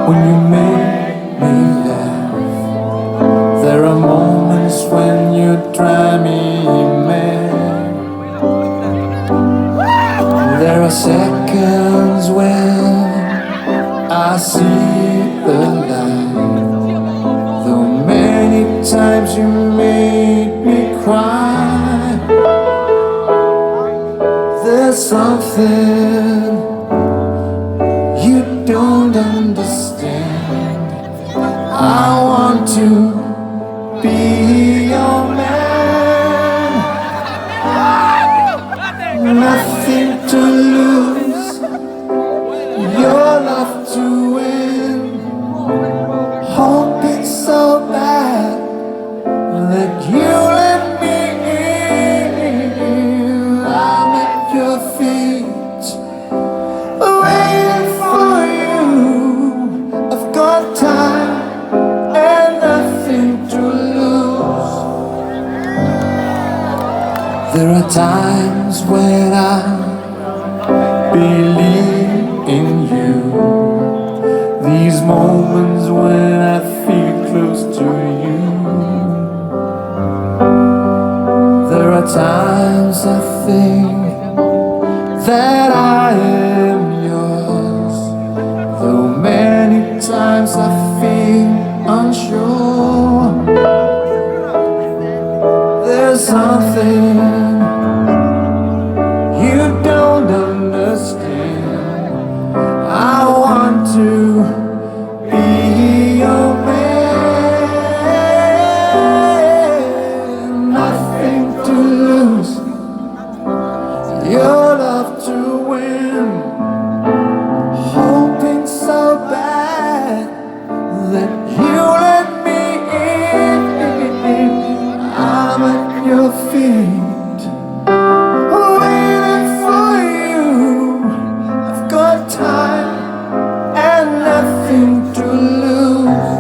when you make me laugh. There are moments when you drive me mad. There are seconds when I see the light. Though many times you made me cry, there's something you don't understand. I want to be your man. Nothing to lose, your love to win. Hoping so bad that you let me in. I'm at your feet, waiting for you. I've got time and nothing to lose. There are times when I believe in you. These moments when I feel close to you. There are times I think that I am yours, though many times I feel unsure. There's something you don't understand. I want to be your man. Nothing to lose, your love to win. Hoping so bad that you let me in. I'm at your feet, waiting for you. I've got time and nothing to lose.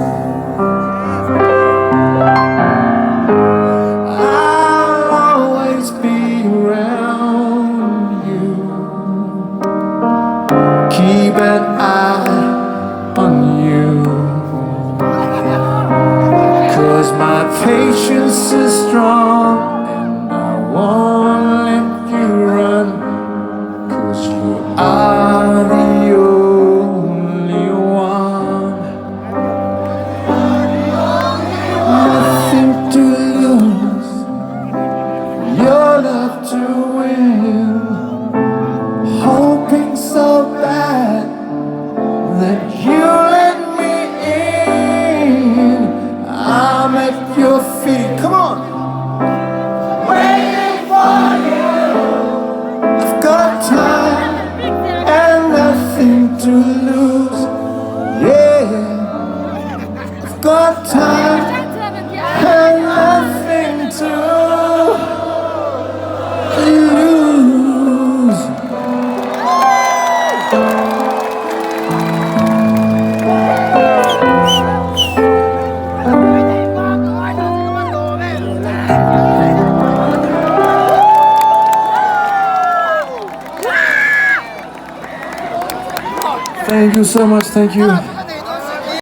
I'll always be around you. Keep an eye on you, 'cause my patience is strong and I won't let you run, 'cause you are the only one. Nothing to lose, your love to win. Hoping so bad that you let me in. I'm at your feet, come on, waiting for you. I've got time and nothing to lose. Yeah, I've got time and nothing to lose. Thank you so much, thank you.